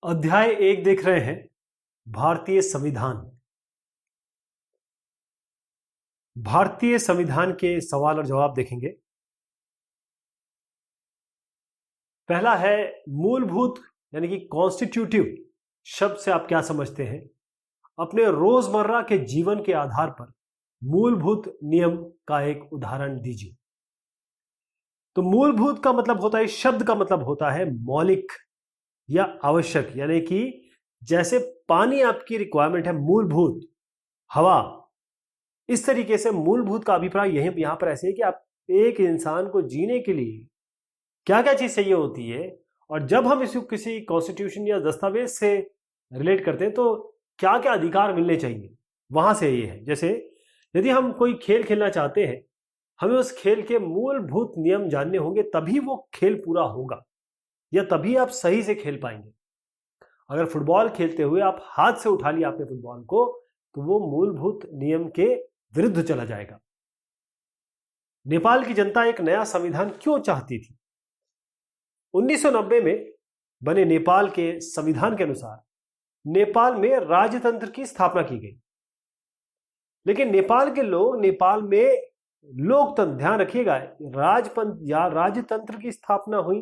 अध्याय 1 देख रहे हैं। भारतीय संविधान। भारतीय संविधान के सवाल और जवाब देखेंगे। पहला है मूलभूत, यानी कि कॉन्स्टिट्यूटिव शब्द से आप क्या समझते हैं? अपने रोजमर्रा के जीवन के आधार पर मूलभूत नियम का एक उदाहरण दीजिए। तो मूलभूत का मतलब होता है, शब्द का मतलब होता है मौलिक या आवश्यक, यानी कि जैसे पानी आपकी रिक्वायरमेंट है, मूलभूत हवा, इस तरीके से मूलभूत का अभिप्राय यहां पर ऐसे है कि आप एक इंसान को जीने के लिए क्या क्या चीज चाहिए होती है, और जब हम इसको किसी कॉन्स्टिट्यूशन या दस्तावेज से रिलेट करते हैं तो क्या क्या अधिकार मिलने चाहिए, वहां से ये है। जैसे यदि हम कोई खेल खेलना चाहते हैं, हमें उस खेल के मूलभूत नियम जानने होंगे, तभी वो खेल पूरा होगा या तभी आप सही से खेल पाएंगे। अगर फुटबॉल खेलते हुए आप हाथ से उठा लिया आपने फुटबॉल को, तो वो मूलभूत नियम के विरुद्ध चला जाएगा। नेपाल की जनता एक नया संविधान क्यों चाहती थी? 1990 में बने नेपाल के संविधान के अनुसार नेपाल में राजतंत्र की स्थापना की गई, लेकिन नेपाल के लोग नेपाल में लोकतंत्र, ध्यान रखिएगा, राजपंथ या राजतंत्र की स्थापना हुई,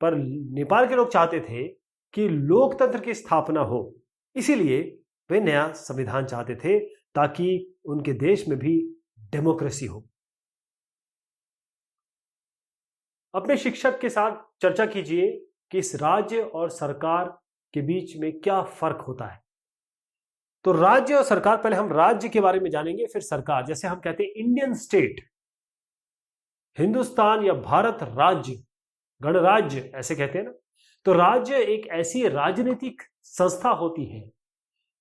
पर नेपाल के लोग चाहते थे कि लोकतंत्र की स्थापना हो, इसीलिए वे नया संविधान चाहते थे ताकि उनके देश में भी डेमोक्रेसी हो। अपने शिक्षक के साथ चर्चा कीजिए कि इस राज्य और सरकार के बीच में क्या फर्क होता है। तो राज्य और सरकार, पहले हम राज्य के बारे में जानेंगे, फिर सरकार। जैसे हम कहते हैं इंडियन स्टेट, हिंदुस्तान या भारत राज्य, गणराज्य ऐसे कहते हैं ना। तो राज्य एक ऐसी राजनीतिक संस्था होती है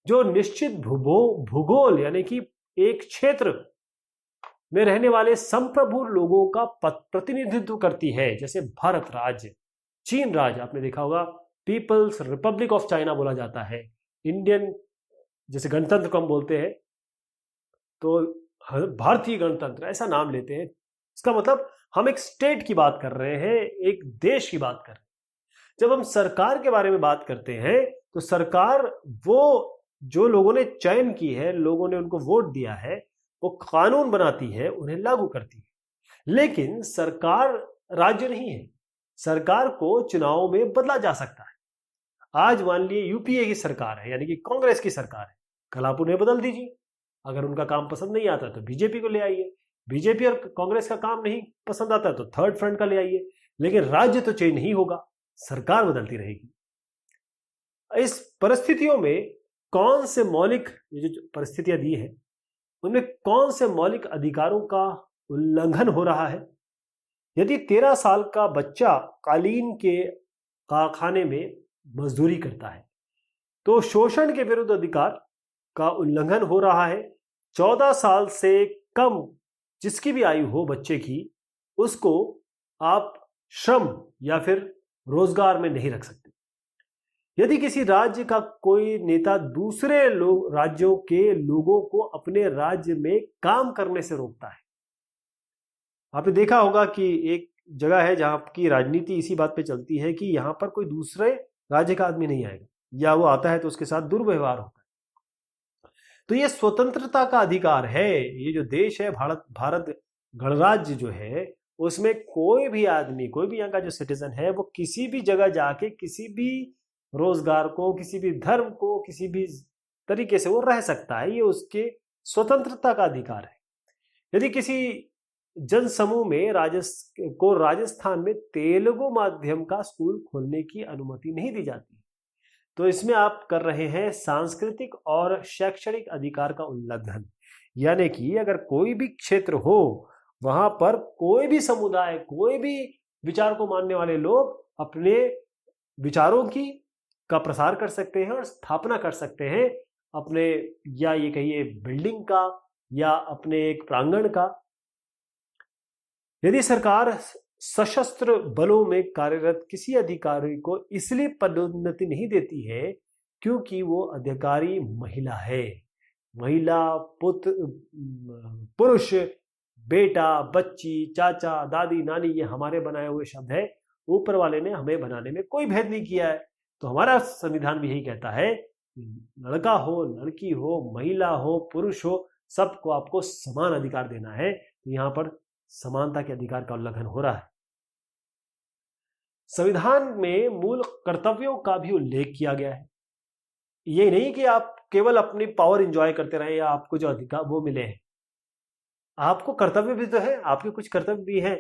जो निश्चित भूगोल यानी कि एक क्षेत्र में रहने वाले संप्रभु लोगों का प्रतिनिधित्व करती है। जैसे भारत राज्य, चीन राज्य, आपने देखा होगा पीपल्स रिपब्लिक ऑफ चाइना बोला जाता है। इंडियन, जैसे गणतंत्र को हम बोलते हैं तो भारतीय गणतंत्र ऐसा नाम लेते हैं। इसका मतलब हम एक स्टेट की बात कर रहे हैं, एक देश की बात कर रहे हैं। जब हम सरकार के बारे में बात करते हैं तो सरकार वो जो लोगों ने चयन की है, लोगों ने उनको वोट दिया है, वो कानून बनाती है, उन्हें लागू करती है। लेकिन सरकार राज्य नहीं है, सरकार को चुनाव में बदला जा सकता है। आज मान लिए यूपीए की सरकार है, यानी कि कांग्रेस की सरकार है, कल आप उन्हें बदल दीजिए। अगर उनका काम पसंद नहीं आता तो बीजेपी को ले आइए, बीजेपी और कांग्रेस का काम नहीं पसंद आता तो थर्ड फ्रंट का ले आइए, लेकिन राज्य तो चेंज नहीं होगा, सरकार बदलती रहेगी। इस परिस्थितियों में कौन से मौलिक, ये जो परिस्थितियां दी है, उनमें कौन से मौलिक अधिकारों का उल्लंघन हो रहा है? यदि 13 साल का बच्चा कालीन के कारखाने में मजदूरी करता है तो शोषण के विरुद्ध अधिकार का उल्लंघन हो रहा है। 14 साल से कम जिसकी भी आयु हो बच्चे की, उसको आप श्रम या फिर रोजगार में नहीं रख सकते। यदि किसी राज्य का कोई नेता दूसरे राज्यों के लोगों को अपने राज्य में काम करने से रोकता है, आपने देखा होगा कि एक जगह है जहां की राजनीति इसी बात पे चलती है कि यहां पर कोई दूसरे राज्य का आदमी नहीं आएगा, या वो आता है तो उसके साथ दुर्व्यवहार होता है। तो ये स्वतंत्रता का अधिकार है। ये जो देश है भारत गणराज्य जो है, उसमें कोई भी आदमी, कोई भी यहाँ का जो सिटीजन है, वो किसी भी जगह जाके किसी भी रोजगार को, किसी भी धर्म को, किसी भी तरीके से वो रह सकता है। ये उसके स्वतंत्रता का अधिकार है। यदि किसी जन समूह में राजस्थान में तेलुगु माध्यम का स्कूल खोलने की अनुमति नहीं दी जाती, तो इसमें आप कर रहे हैं सांस्कृतिक और शैक्षणिक अधिकार का उल्लंघन। यानी कि अगर कोई भी क्षेत्र हो, वहां पर कोई भी समुदाय, कोई भी विचार को मानने वाले लोग अपने विचारों का प्रसार कर सकते हैं और स्थापना कर सकते हैं अपने, या ये कहिए बिल्डिंग का, या अपने एक प्रांगण का। यदि सरकार सशस्त्र बलों में कार्यरत किसी अधिकारी को इसलिए पदोन्नति नहीं देती है क्योंकि वो अधिकारी महिला है, महिला, पुत्र, पुरुष, बेटा, बच्ची, चाचा, दादी, नानी, ये हमारे बनाए हुए शब्द है, ऊपर वाले ने हमें बनाने में कोई भेद नहीं किया है। तो हमारा संविधान भी यही कहता है, लड़का हो, लड़की हो, महिला हो, पुरुष हो, सबको आपको समान अधिकार देना है। तो यहां पर समानता के अधिकार का उल्लंघन हो रहा है। संविधान में मूल कर्तव्यों का भी उल्लेख किया गया है। ये नहीं कि आप केवल अपनी पावर एंजॉय करते रहे या आपको जो अधिकार वो मिले हैं, आपको कर्तव्य भी तो है, आपके कुछ कर्तव्य भी है।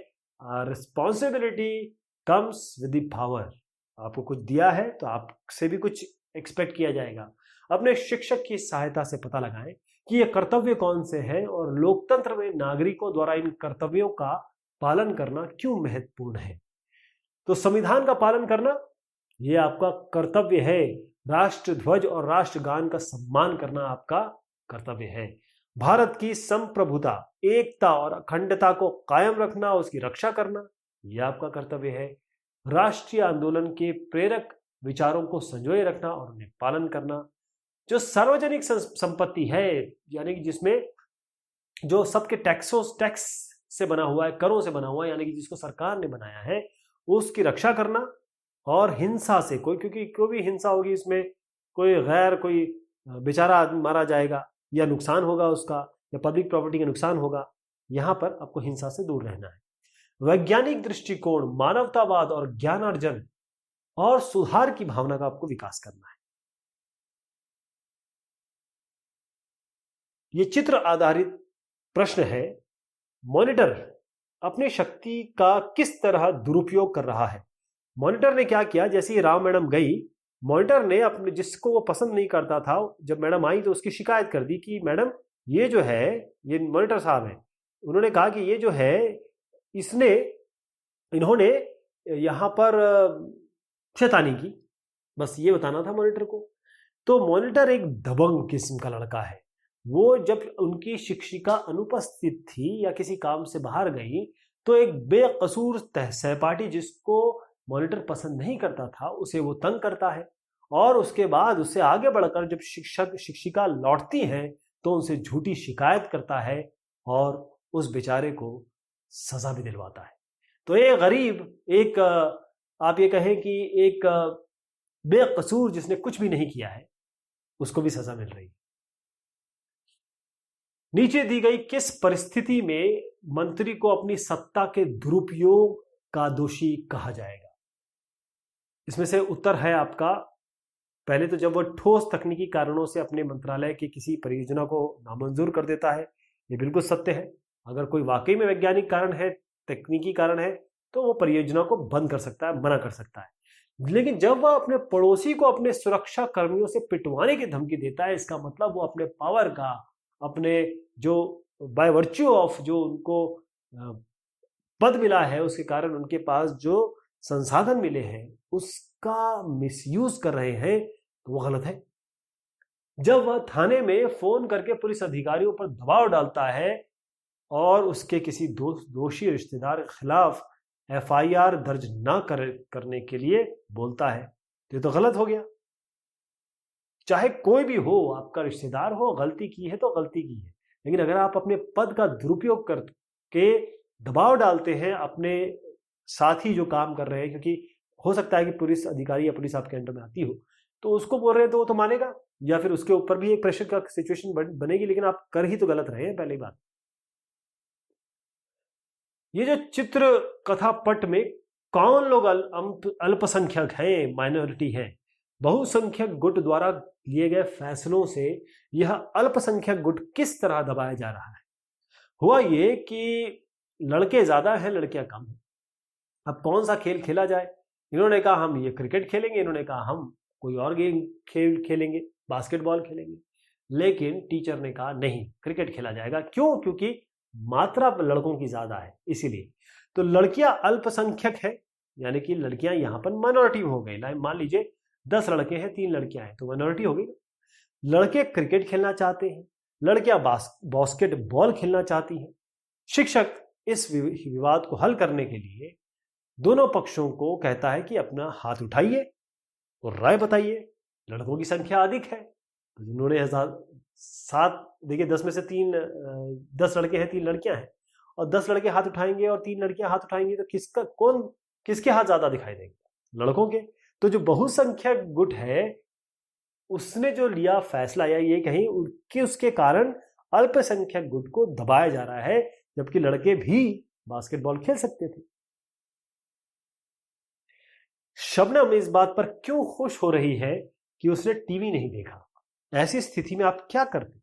Responsibility comes with the power. आपको कुछ दिया है तो आपसे भी कुछ एक्सपेक्ट किया जाएगा। अपने शिक्षक की सहायता से पता लगाएं कि ये कर्तव्य कौन से हैं और लोकतंत्र में नागरिकों द्वारा इन कर्तव्यों का पालन करना क्यों महत्वपूर्ण है। तो संविधान का पालन करना ये आपका कर्तव्य है। राष्ट्र ध्वज और राष्ट्रगान का सम्मान करना आपका कर्तव्य है। भारत की संप्रभुता, एकता और अखंडता को कायम रखना, उसकी रक्षा करना यह आपका कर्तव्य है। राष्ट्रीय आंदोलन के प्रेरक विचारों को संजोए रखना और उन्हें पालन करना। जो सार्वजनिक संपत्ति है, यानी कि जिसमें जो सबके टैक्स से बना हुआ है, करों से बना हुआ है, यानी कि जिसको सरकार ने बनाया है, उसकी रक्षा करना। और हिंसा से क्योंकि कोई भी हिंसा होगी, इसमें कोई बेचारा आदमी मारा जाएगा या नुकसान होगा उसका, या पब्लिक प्रॉपर्टी का नुकसान होगा, यहां पर आपको हिंसा से दूर रहना है। वैज्ञानिक दृष्टिकोण, मानवतावाद और ज्ञानार्जन और सुधार की भावना का आपको विकास करना है। ये चित्र आधारित प्रश्न है, मॉनिटर अपनी शक्ति का किस तरह दुरुपयोग कर रहा है। मॉनिटर ने क्या किया, जैसे ही राव मैडम गई, मॉनिटर ने अपने जिसको वो पसंद नहीं करता था, जब मैडम आई तो उसकी शिकायत कर दी कि मैडम ये जो है, ये मॉनिटर साहब है, उन्होंने कहा कि ये जो है इन्होंने यहां पर शैतानी की। बस ये बताना था मॉनिटर को। तो मॉनिटर एक दबंग किस्म का लड़का है। वो जब उनकी शिक्षिका अनुपस्थित थी या किसी काम से बाहर गई, तो एक बेकसूर सहपाठी जिसको मॉनिटर पसंद नहीं करता था, उसे वो तंग करता है। और उसके बाद उससे आगे बढ़कर जब शिक्षिका लौटती हैं तो उनसे झूठी शिकायत करता है और उस बेचारे को सजा भी दिलवाता है। तो ये गरीब, एक आप ये कहें कि एक बेकसूर जिसने कुछ भी नहीं किया है, उसको भी सजा मिल रही है। नीचे दी गई किस परिस्थिति में मंत्री को अपनी सत्ता के दुरुपयोग का दोषी कहा जाएगा। इसमें से उत्तर है आपका, पहले तो जब वह ठोस तकनीकी कारणों से अपने मंत्रालय की किसी परियोजना को नामंजूर कर देता है, ये बिल्कुल सत्य है। अगर कोई वाकई में वैज्ञानिक कारण है, तकनीकी कारण है, तो वो परियोजना को बंद कर सकता है, मना कर सकता है। लेकिन जब वह अपने पड़ोसी को अपने सुरक्षा कर्मियों से पिटवाने की धमकी देता है, इसका मतलब वो अपने पावर का, अपने जो बाय वर्च्यू ऑफ जो उनको पद मिला है, उसके कारण उनके पास जो संसाधन मिले हैं, उसका मिसयूज कर रहे हैं, तो वो गलत है। जब वह थाने में फोन करके पुलिस अधिकारियों पर दबाव डालता है और उसके किसी दोषी रिश्तेदार के खिलाफ FIR दर्ज ना करने के लिए बोलता है, तो ये तो गलत हो गया। चाहे कोई भी हो, आपका रिश्तेदार हो, गलती की है तो गलती की है, लेकिन अगर आप अपने पद का दुरुपयोग करके दबाव डालते हैं अपने साथी जो काम कर रहे हैं, क्योंकि हो सकता है कि पुलिस अधिकारी या पुलिस आपके अंडर में आती हो, तो उसको बोल रहे हैं तो वो तो मानेगा, या फिर उसके ऊपर भी एक प्रेशर का सिचुएशन बनेगी, लेकिन आप कर ही तो गलत रहे हैं। पहली बात, ये जो चित्र कथा पट में कौन लोग अल्पसंख्यक हैं, माइनॉरिटी है, बहुसंख्यक गुट द्वारा लिए गए फैसलों से यह अल्पसंख्यक गुट किस तरह दबाया जा रहा है। हुआ ये कि लड़के ज्यादा हैं, लड़कियां कम हैं। अब कौन सा खेल खेला जाए? इन्होंने कहा हम ये क्रिकेट खेलेंगे, इन्होंने कहा हम कोई और गेम खेलेंगे, बास्केटबॉल खेलेंगे। लेकिन टीचर ने कहा नहीं, क्रिकेट खेला जाएगा। क्यों? क्योंकि मात्रा लड़कों की ज्यादा है, इसीलिए। तो लड़कियां अल्पसंख्यक है, यानी कि लड़कियां यहां पर माइनॉरिटी हो गई। मान लीजिए 10 लड़के हैं, 3 लड़कियां हैं, तो माइनॉरिटी हो गई। लड़के क्रिकेट खेलना चाहते हैं, लड़कियां बास्केटबॉल खेलना चाहती हैं। शिक्षक इस विवाद को हल करने के लिए दोनों पक्षों को कहता है कि अपना हाथ उठाइए और राय बताइए। लड़कों की संख्या अधिक है, तो जिन्होंने 7 देखिए 10 में से 10 लड़के हैं, 3 लड़कियां हैं, और 10 लड़के हाथ उठाएंगे और 3 लड़कियां हाथ उठाएंगी, तो किसके हाथ ज्यादा दिखाई देंगे? लड़कों के। तो जो बहुसंख्यक गुट है उसने जो लिया फैसला या ये कहीं कि उसके कारण अल्पसंख्यक गुट को दबाया जा रहा है, जबकि लड़के भी बास्केटबॉल खेल सकते थे। शबनम इस बात पर क्यों खुश हो रही है कि उसने टीवी नहीं देखा? ऐसी स्थिति में आप क्या करते?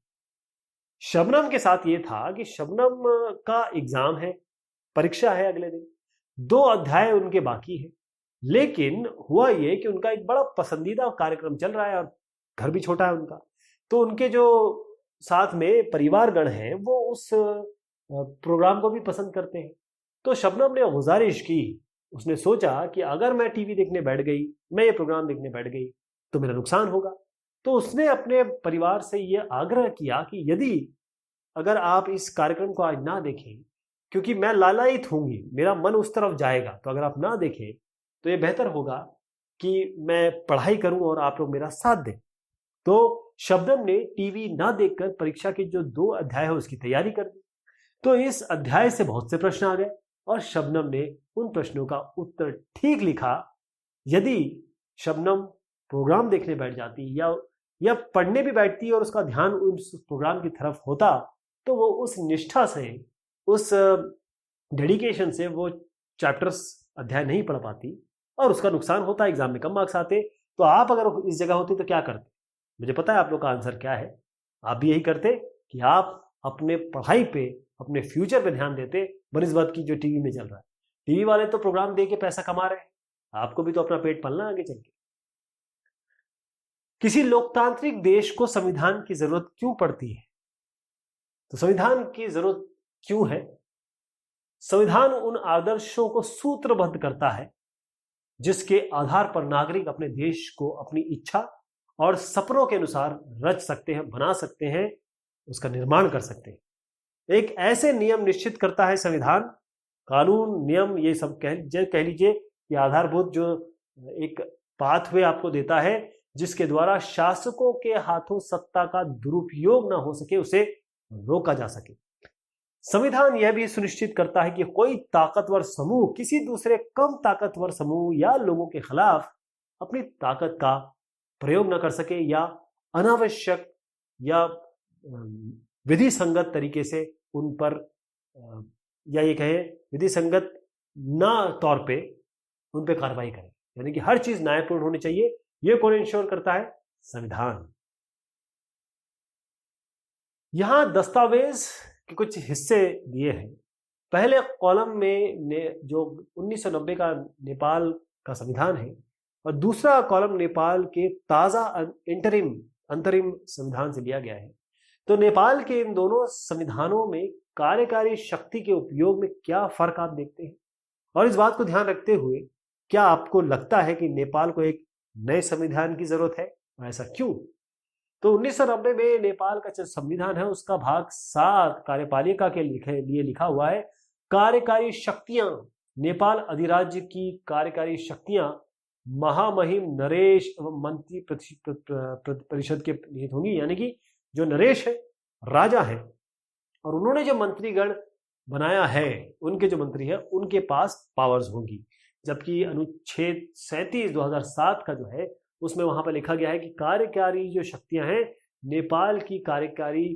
शबनम के साथ ये था कि शबनम का एग्जाम है, परीक्षा है अगले दिन, 2 अध्याय उनके बाकी है, लेकिन हुआ ये कि उनका एक बड़ा पसंदीदा कार्यक्रम चल रहा है और घर भी छोटा है उनका, तो उनके जो साथ में परिवारगण हैं वो उस प्रोग्राम को भी पसंद करते हैं। तो शबनम ने गुजारिश की, उसने सोचा कि अगर मैं टीवी देखने बैठ गई, मैं ये प्रोग्राम देखने बैठ गई तो मेरा नुकसान होगा। तो उसने अपने परिवार से ये आग्रह किया कि यदि अगर आप इस कार्यक्रम को आज ना देखें, क्योंकि मैं लालायित होंगी, मेरा मन उस तरफ जाएगा, तो अगर आप ना देखें तो ये बेहतर होगा कि मैं पढ़ाई करूं और आप लोग मेरा साथ दें। तो शबनम ने टीवी ना देखकर परीक्षा के जो 2 अध्याय है उसकी तैयारी कर दी। तो इस अध्याय से बहुत से प्रश्न आ गए और शबनम ने उन प्रश्नों का उत्तर ठीक लिखा। यदि शबनम प्रोग्राम देखने बैठ जाती या पढ़ने भी बैठती और उसका ध्यान उस प्रोग्राम की तरफ होता, तो वो उस निष्ठा से, उस डेडिकेशन से वो चैप्टर्स अध्याय नहीं पढ़ पाती और उसका नुकसान होता, एग्जाम में कम मार्क्स आते। तो आप अगर इस जगह होते तो क्या करते? मुझे पता है आप लोग का आंसर क्या है। आप भी यही करते कि आप अपने पढ़ाई पे, अपने फ्यूचर पे ध्यान देते, बनिस्बत की जो टीवी में चल रहा है। टीवी वाले तो प्रोग्राम दे के पैसा कमा रहे हैं, आपको भी तो अपना पेट पालना आगे चल के। किसी लोकतांत्रिक देश को संविधान की जरूरत क्यों पड़ती है? तो संविधान की जरूरत क्यों है? संविधान उन आदर्शों को सूत्रबद्ध करता है जिसके आधार पर नागरिक अपने देश को अपनी इच्छा और सपनों के अनुसार रच सकते हैं, बना सकते हैं, उसका निर्माण कर सकते हैं। एक ऐसे नियम निश्चित करता है संविधान, कानून, नियम, ये सब कह लीजिए कि आधारभूत जो एक पाथवे आपको देता है जिसके द्वारा शासकों के हाथों सत्ता का दुरुपयोग ना हो सके, उसे रोका जा सके। संविधान यह भी सुनिश्चित करता है कि कोई ताकतवर समूह किसी दूसरे कम ताकतवर समूह या लोगों के खिलाफ अपनी ताकत का प्रयोग न कर सके या अनावश्यक या विधि संगत तरीके से उन पर, या ये कहें विधि संगत ना तौर पे उन पे कार्रवाई करे। यानी कि हर चीज न्यायपूर्ण होनी चाहिए। ये कौन इंश्योर करता है? संविधान। यहां दस्तावेज के कुछ हिस्से दिए हैं। पहले कॉलम में जो 1990 का नेपाल का संविधान है और दूसरा कॉलम नेपाल के ताजा अंतरिम संविधान से लिया गया है। तो नेपाल के इन दोनों संविधानों में कार्यकारी शक्ति के उपयोग में क्या फर्क आप देखते हैं? और इस बात को ध्यान रखते हुए क्या आपको लगता है कि नेपाल को एक नए संविधान की जरूरत है? ऐसा क्यों? तो 1990 में नेपाल का जो संविधान है उसका भाग 7 कार्यपालिका के लिए लिखा हुआ है, कार्यकारी शक्तियां, नेपाल अधिराज्य की कार्यकारी शक्तियां महामहिम नरेश एवं मंत्री परिषद के निहित होंगी। यानी कि जो नरेश है राजा है और उन्होंने जो मंत्रीगण बनाया है, उनके जो मंत्री हैं उनके पास पावर्स होंगी। जबकि अनुच्छेद 37 2007 का जो है उसमें वहां पर लिखा गया है कि कार्यकारी जो शक्तियां हैं नेपाल की कार्यकारी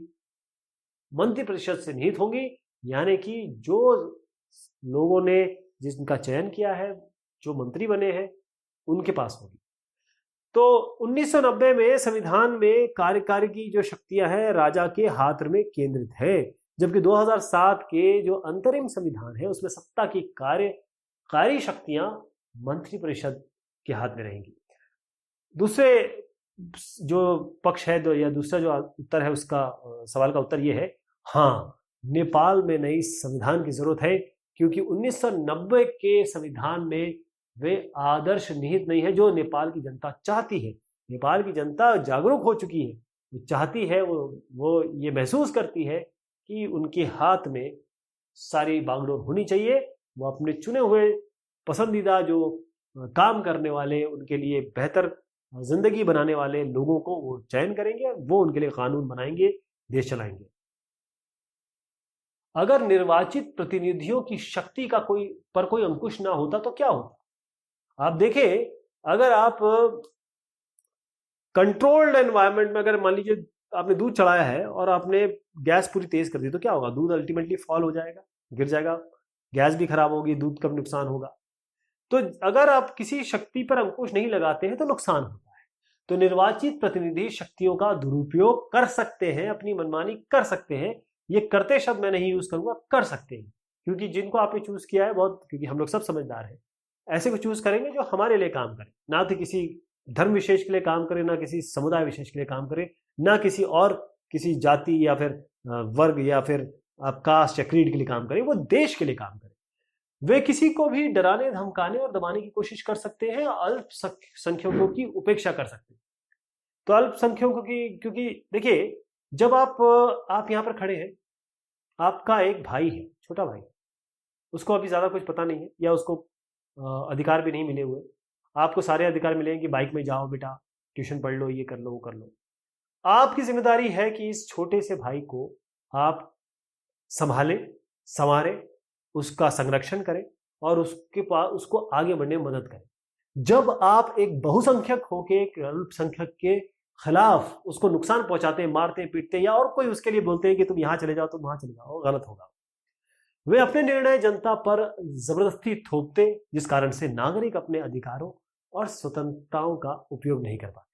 मंत्री परिषद से निहित होंगी। यानी कि जो लोगों ने जिनका चयन किया है, जो मंत्री बने हैं, उनके पास होगी। तो 1990 में संविधान में कार्यकारी की जो शक्तियां हैं राजा के हाथ में केंद्रित है, जबकि 2007 के जो अंतरिम संविधान है उसमें सत्ता की कार्यकारी शक्तियां मंत्री परिषद के हाथ में रहेंगी। दूसरे जो पक्ष है या दूसरा जो उत्तर है उसका सवाल का उत्तर ये है, हाँ, नेपाल में नई संविधान की जरूरत है, क्योंकि 1990 के संविधान में वे आदर्श निहित नहीं है जो नेपाल की जनता चाहती है। नेपाल की जनता जागरूक हो चुकी है, वो चाहती है, वो ये महसूस करती है कि उनके हाथ में सारी बागडोर होनी चाहिए। वो अपने चुने हुए पसंदीदा जो काम करने वाले, उनके लिए बेहतर जिंदगी बनाने वाले लोगों को वो चयन करेंगे, वो उनके लिए कानून बनाएंगे, देश चलाएंगे। अगर निर्वाचित प्रतिनिधियों की शक्ति का कोई अंकुश ना होता तो क्या होता? आप देखें अगर आप कंट्रोल्ड एनवायरनमेंट में, अगर मान लीजिए आपने दूध चढ़ाया है और आपने गैस पूरी तेज कर दी, तो क्या होगा? दूध अल्टीमेटली फॉल हो जाएगा, गिर जाएगा, गैस भी खराब होगी, दूध का भी नुकसान होगा। तो अगर आप किसी शक्ति पर अंकुश नहीं लगाते हैं तो नुकसान होता है। तो निर्वाचित प्रतिनिधि शक्तियों का दुरुपयोग कर सकते हैं, अपनी मनमानी कर सकते हैं। ये करते शब्द मैं नहीं यूज करूंगा, कर सकते हैं, क्योंकि जिनको आपने चूज किया है बहुत, क्योंकि हम लोग सब समझदार हैं, ऐसे को चूज करेंगे जो हमारे लिए काम करे, ना तो किसी धर्म विशेष के लिए काम करे, ना किसी समुदाय विशेष के लिए काम करे, ना किसी और किसी जाति या फिर वर्ग या फिर कास्ट या क्रीड के लिए काम करे, वो देश के लिए काम करे। वे किसी को भी डराने, धमकाने और दबाने की कोशिश कर सकते हैं, अल्पसंख्यकों की उपेक्षा कर सकते हैं। तो अल्पसंख्यकों की, क्योंकि देखिए जब आप यहां पर खड़े हैं, आपका एक भाई है, छोटा भाई, उसको अभी ज्यादा कुछ पता नहीं है या उसको अधिकार भी नहीं मिले हुए। आपको सारे अधिकार मिले हैं कि बाइक में जाओ बेटा, ट्यूशन पढ़ लो, ये कर लो, वो कर लो। आपकी जिम्मेदारी है कि इस छोटे से भाई को आप संभालें, संवारें, उसका संरक्षण करें और उसके पास उसको आगे बढ़ने में मदद करें। जब आप एक बहुसंख्यक होकर एक अल्पसंख्यक के खिलाफ उसको नुकसान पहुंचाते हैं, मारते पीटते या और कोई उसके लिए बोलते हैं कि तुम यहां चले जाओ, तुम वहां चले जाओ, गलत होगा। वे अपने निर्णय जनता पर जबरदस्ती थोपते, जिस कारण से नागरिक अपने अधिकारों और स्वतंत्रताओं का उपयोग नहीं कर पाते।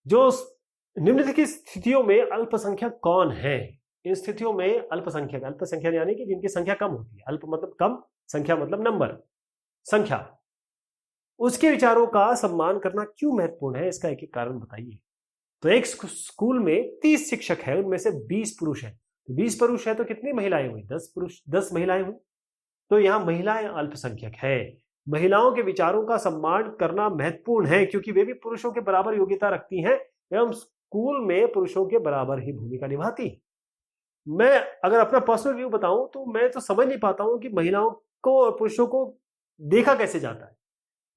जो निम्नलिखित स्थितियों में अल्पसंख्यक कौन है? इन स्थितियों में अल्पसंख्यक यानी कि जिनकी संख्या कम होती है, अल्प मतलब कम, संख्या मतलब नंबर, संख्या, उसके विचारों का सम्मान करना क्यों महत्वपूर्ण है? इसका एक एक कारण बताइए। तो एक स्कूल में 30 शिक्षक है, उनमें से 20 पुरुष है। 20 पुरुष है तो कितनी महिलाएं हुई? 10 पुरुष, 10 महिलाएं हुई। तो यहां महिलाएं अल्पसंख्यक है। महिलाओं के विचारों का सम्मान करना महत्वपूर्ण है, क्योंकि वे भी पुरुषों के बराबर योग्यता रखती हैं एवं स्कूल में पुरुषों के बराबर ही भूमिका निभाती। मैं अगर अपना पर्सनल व्यू बताऊं तो मैं तो समझ नहीं पाता हूं कि महिलाओं को और पुरुषों को देखा कैसे जाता है।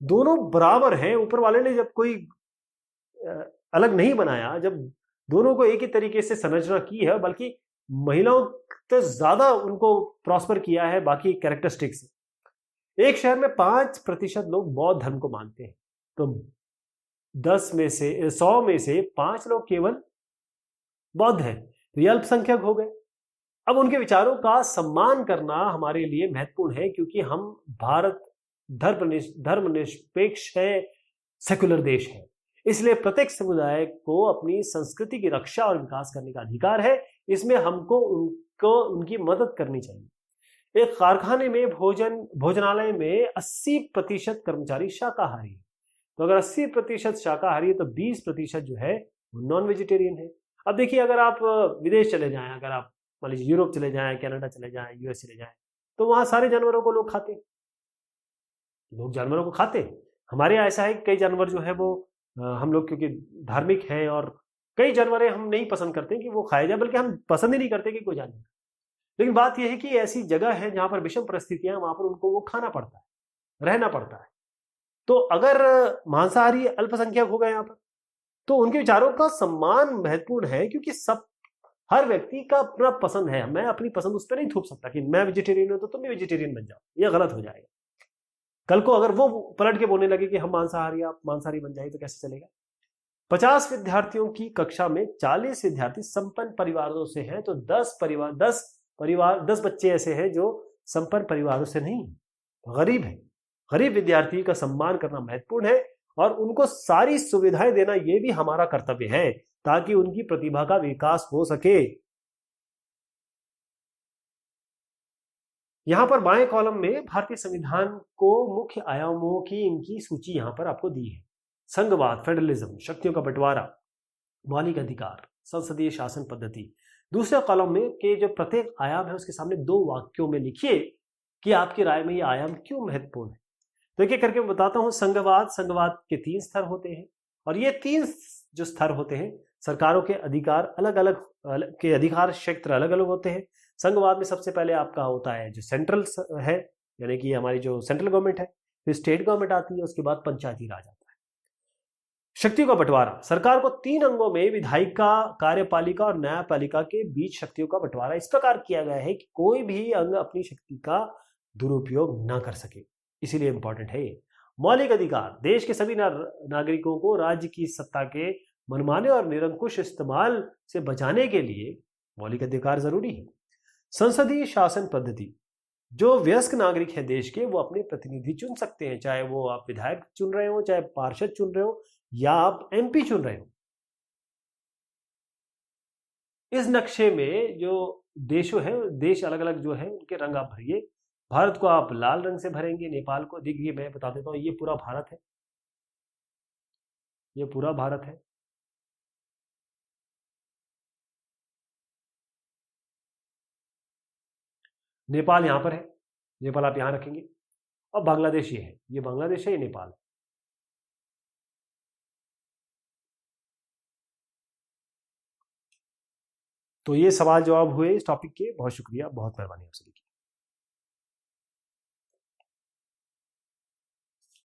दोनों बराबर हैं। ऊपर वाले ने जब कोई अलग नहीं बनाया, जब दोनों को एक ही तरीके से संरचना की है, बल्कि महिलाओं तो ज्यादा उनको प्रॉस्पर किया है बाकी कैरेक्टरिस्टिक से। एक शहर में 5% लोग बौद्ध धर्म को मानते हैं, तो 10 में से 100 में से 5 लोग केवल बौद्ध हैं, तो ये अल्पसंख्यक हो गए। अब उनके विचारों का सम्मान करना हमारे लिए महत्वपूर्ण है, क्योंकि हम भारत धर्मनिरपेक्ष है, सेकुलर देश है। इसलिए प्रत्येक समुदाय को अपनी संस्कृति की रक्षा और विकास करने का अधिकार है। इसमें हमको उनकी मदद करनी चाहिए। एक कारखाने में भोजनालय में 80% कर्मचारी शाकाहारी है। तो अगर 80% शाकाहारी है तो 20% जो है वो नॉन वेजिटेरियन है। अब देखिए, अगर आप विदेश चले जाएं, अगर आप मान लीजिए यूरोप चले जाएं, कनाडा चले जाएं, यूएस चले जाएं, तो वहां सारे जानवरों को लोग खाते हैं। लोग जानवरों को खाते हैं। हमारे यहाँ ऐसा है कि कई जानवर जो है वो हम लोग क्योंकि धार्मिक हैं और कई जानवर हम नहीं पसंद करते कि वो खाए जाए, बल्कि हम पसंद ही नहीं करते कि कोई जानवर। लेकिन बात यह है कि ऐसी जगह है जहां पर विषम परिस्थितियां, वहां पर उनको वो खाना पड़ता है, रहना पड़ता है। तो अगर मांसाहारी अल्पसंख्यक हो गए यहाँ पर, तो उनके विचारों का सम्मान महत्वपूर्ण है, क्योंकि हर व्यक्ति का अपना पसंद है। मैं अपनी पसंद उस पर नहीं थोप सकता कि मैं वेजिटेरियन हूं तो तुम भी वेजिटेरियन बन जाओ, यह गलत हो जाएगा। कल को अगर वो पलट के बोलने लगे कि हम मांसाहारी, आप मांसाहारी बन जाए, तो कैसे चलेगा? 50 विद्यार्थियों की कक्षा में 40 विद्यार्थी संपन्न परिवारों से हैं, तो 10 बच्चे ऐसे हैं जो संपन्न परिवारों से नहीं, गरीब है। गरीब विद्यार्थी का सम्मान करना महत्वपूर्ण है और उनको सारी सुविधाएं देना यह भी हमारा कर्तव्य है, ताकि उनकी प्रतिभा का विकास हो सके। यहां पर बाएं कॉलम में भारतीय संविधान को मुख्य आयामों की इनकी सूची यहां पर आपको दी है। संघवाद, फेडरलिज्म, शक्तियों का बंटवारा, मौलिक अधिकार, संसदीय शासन पद्धति। दूसरे कॉलम में के जो प्रत्येक आयाम है उसके सामने 2 वाक्यों में लिखिए कि आपकी राय में ये आयाम क्यों महत्वपूर्ण है। तो एक एक करके मैं बताता हूं। संघवाद के 3 स्तर होते हैं और ये 3 जो स्तर होते हैं, सरकारों के अधिकार अलग अलग के अधिकार क्षेत्र अलग अलग होते हैं। संघवाद में सबसे पहले आपका होता है जो सेंट्रल है, यानी कि हमारी जो सेंट्रल गवर्नमेंट है, फिर स्टेट गवर्नमेंट आती है, उसके बाद पंचायती राज आता है। शक्तियों का बंटवारा, सरकार को 3 अंगों में विधायिका, कार्यपालिका और न्यायपालिका के बीच शक्तियों का बंटवारा इस प्रकार किया गया है कि कोई भी अंग अपनी शक्ति का दुरुपयोग ना कर सके, इसीलिए इंपॉर्टेंट है ये। मौलिक अधिकार, देश के सभी नागरिकों को राज्य की सत्ता के मनमाने और निरंकुश इस्तेमाल से बचाने के लिए मौलिक अधिकार जरूरी है। संसदीय शासन पद्धति, जो वयस्क नागरिक हैं देश के, वो अपने प्रतिनिधि चुन सकते हैं, चाहे वो आप विधायक चुन रहे हो, चाहे पार्षद चुन रहे हो, या आप एमपी चुन रहे हो। इस नक्शे में जो देशों है, देश अलग अलग जो है उनके रंग आप भरिए। भारत को आप लाल रंग से भरेंगे, नेपाल को, देखिए मैं बता देता हूँ, ये पूरा भारत है, ये पूरा भारत है। नेपाल यहां पर है, नेपाल आप यहां रखेंगे। और बांग्लादेश ये बांग्लादेश है, ये नेपाल है। तो ये सवाल जवाब हुए इस टॉपिक के। बहुत शुक्रिया, बहुत मेहरबानी आप सभी की।